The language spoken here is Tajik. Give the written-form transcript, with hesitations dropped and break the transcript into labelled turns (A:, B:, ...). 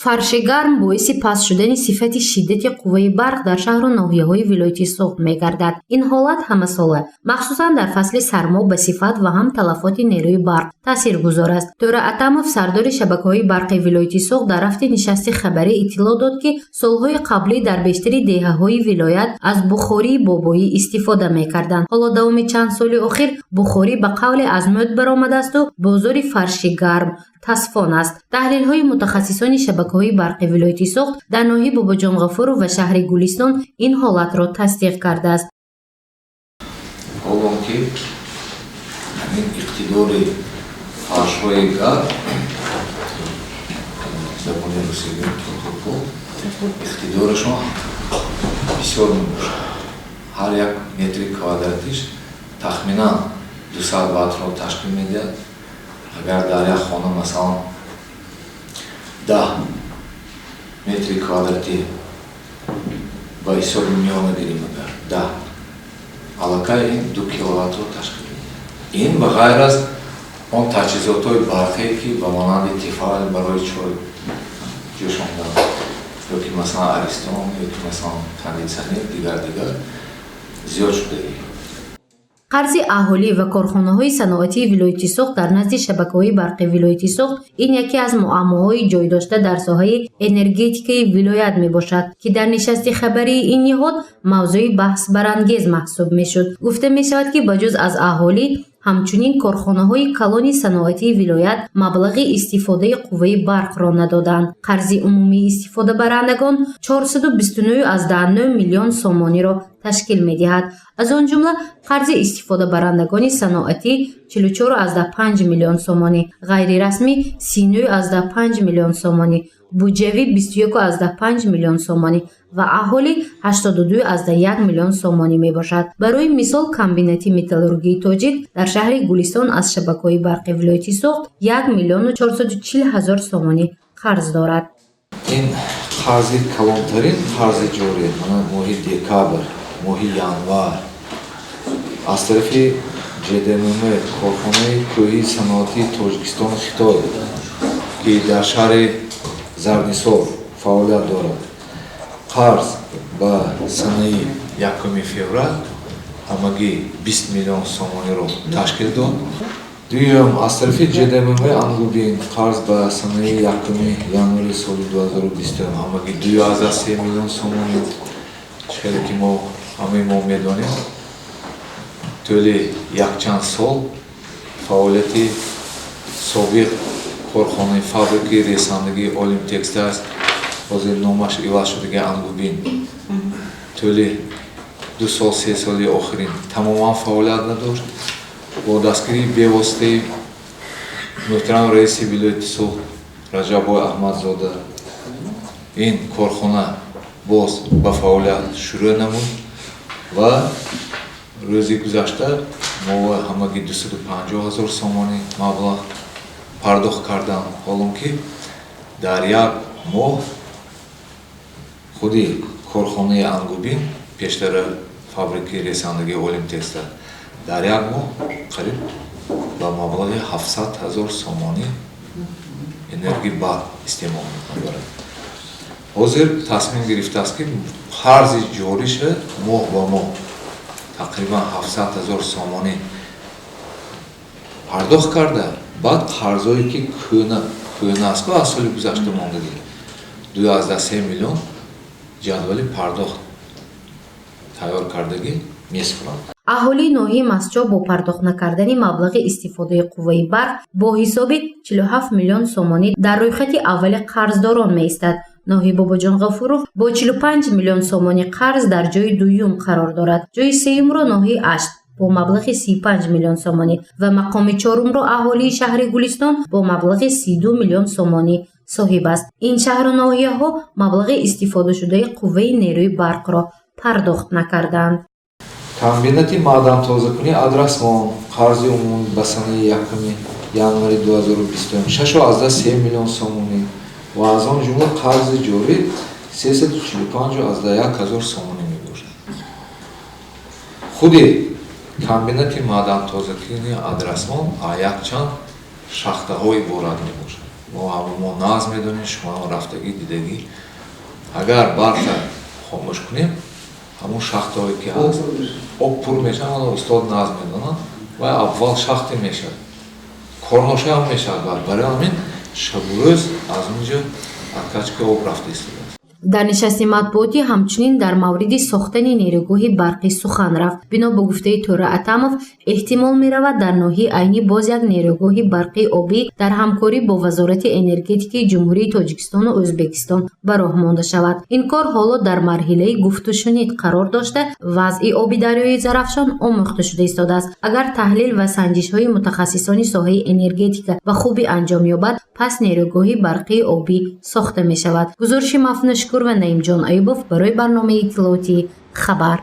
A: фарши гарм боиси паст шудани сифати шиддати қувваи барқ дар шаҳру ноҳияҳои вилояти суғд мегардад. ин ҳолат ҳамасола махсусан дар фасли сармо ба сифат ва ҳам талафоти нерӯи барқ таъсиргузор аст. Тӯра Атамов, сардори шабакаҳои барқи вилояти суғд, дар рафти нишасти хабарӣ иттилоъ дод ки солҳои қаблӣ дар бештари деҳаҳои вилоят аз бухории бобоӣ истифода мекарданд. ҳоло давоми чанд соли охир бухорӣ ба қавле аз мӯд баромадасту бозори фарши гарм тасфон аст. таҳлилҳои мутахассисони шабакаҳои барқи вилояти суғд дар ноҳияи Бобоҷонғафуров ва шаҳри Гулистон ин ҳолатро тасдиқ кардааст.
B: ҳолонки ҳамин иқтидори фаршҳои гарм забони русиягӣ иқтидорашон бисёр мебошад. ҳар як метри квадратиш тахминан 200 ваттро ташкил медиҳад. агар дар як хона масалан 10 метри квадрати ба ҳисоби миёна гирем, агар 10 аллакай ин 2 киловаттро ташкил медиҳад. ин ба ғайр аз он таҷҳизотҳои барқие ки ба монанди тифайл барои чой ҷӯшондан ёки масалан аристон ёки масалан кондитсионер дигар зиёд шудаги.
A: қарзи аҳолӣ ва корхонаҳои саноатии вилояти суғд дар назди шабакаҳои барқи вилояти суғд ин яке аз муаммоҳои ҷойдошта дар соҳаи энергетикаи вилоят мебошад ки дар нишасти хабарии ин ниҳод мавзӯи баҳсбарангез маҳсуб мешуд. гуфта мешавад ки ба ҷуз аз аҳолӣ ҳамчунин корхонаҳои калони саноатии вилоят маблағи истифодаи қувваи барқро надоданд. қарзи умумии истифодабарандагон 429,9 миллион сомониро ташкил медиҳад. аз он ҷумла қарзи истифодабарандагони саноатӣ 44,5 миллион сомонӣ, ғайрирасмӣ 39,5 миллион сомонӣ, буҷавӣ 21,5 миллион сомонӣ ва аҳолӣ 82,1 миллион сомонӣ мебошад. барои мисол комбинати металлургии тоҷик дар шаҳри Гулистон аз шабакаҳои барқи вилояти суғд 1 миллион 440 ҳазор сомонӣ қарз дорад.
B: ин қарзи калонтарин қарзи ҷорӣ моҳи декабр, моҳи январ аз тарафи ҷДММ корхонаи кӯҳии саноатии Тоҷикистони Хитой ки дар шаҳри Зарднисор фаъолият дорад қарз ба санаи 1 феврал ҳамагӣ 20 миллион сомониро ташкил дод. дуюм аз тарафи ҷДММ Ангубин қарз ба санаи 1 январи соли 2020 ҳамагӣ 2,3 миллион сомонӣ. чхеле ки ҳамаи мо медонем тӯли якчанд сол фаъолияти собиқ корхонаи фабрикаи ресандагии Олимтекстайс ҳозир номаш иваз шудаги Ангубин тӯли 2 сол 3 соли охирин тамоман фаъолият надошт. бо дастгирии бевоситаи муҳтарам раиси вилояти суғд Раҷаббой Аҳмадзода ин корхона боз ба фаъолият шурӯъ намуд ва рӯзи гузашта мо ҳамагӣ 250 ҳазор сомонӣ маблағ пардохт кардам. ҳолон ки дар як моҳ худи корхонаи Ангубин пештара фабрикаи ресандагии Олимтекста дар як моҳ қариб ба маблағи 700 ҳазор сомонӣ энергии барқ истеъмол мекунад. ҳозир тасмим гирифтааст ки қарзи ҷориша моҳ ба моҳ тақрибан 700 ҳазор сомонӣ пардохт карда баъд қарзое ки кӯҳна аст аз соли гузашта мондагӣ 2,3 миллион ҷадвали пардохт тайёр кардагӣ месупоранд.
A: аҳолии ноҳияи Мастчоп бо пардохт накардани маблағи истифодаи қувваи барқ бо ҳисоби 47 миллион сомонӣ дар рӯйхати аввали қарздорон меистад. ноҳияи Бобоҷонғафуров бо 45 миллион сомонӣ қарз дар ҷои дуюм қарор дорад. ҷои сеюмро ноҳияи Ашт бо маблағи 35 миллион сомонӣ ва мақоми чорумро аҳолии шаҳри Гулистон бо маблағи 32 миллион сомонӣ соҳиб аст. ин шаҳру ноҳияҳо маблағи истифодашудаи қувваи нерӯи барқро пардохт накарданд.
B: комбинати маъдантозакунии Адрасмон қарзи умумӣ ба санаи 1 январи 2020 6,3 миллион сомонӣ ва аз он ҷумла қарзи ҷорӣ 345,1 ҳазор сомонӣ мебошад. худи комбинати маъдантозакунии Адрасмон якчанд шахтаҳо иборат мебошад. мо наз медонем, шумо рафтагӣ дидагӣ, агар барфа хомӯш кунем, ҳамун шахтҳое ки ҳаст об пур мешавад, ҳало устод наз медонад ва аввал шахте мешавад, корноша ҳам мешавад, барои ҳамин шабу рӯз аз он ҷо аз качка об рафта истодаст.
A: дар нишасти матбуотӣ ҳамчунин дар мавриди сохтани нерӯгоҳи барқӣ сухан рафт. Бино ба гуфтаи Тура Атамов, эҳтимол меравад дар ноҳияи айнӣ боз як нерӯгоҳи барқии обӣ дар ҳамкорӣ бо Вазорати энергетикаи Ҷумҳурии Тоҷикистону Ӯзбекистон ба роҳ монда шавад. Ин кор ҳоло дар марҳилаи гуфтушунид қарор дошта, вазъи оби дарёи Зарафшон омӯхта шуда истодааст. Агар таҳлил ва санҷишҳои мутахассисони соҳаи энергетика ба хубӣ анҷом ёбад, пас нерӯгоҳи барқии обӣ сохта мешавад. гузориши Мафнун Шукур ва Наимҷон Айюбов барои барномаи иттилоотӣ Хабар.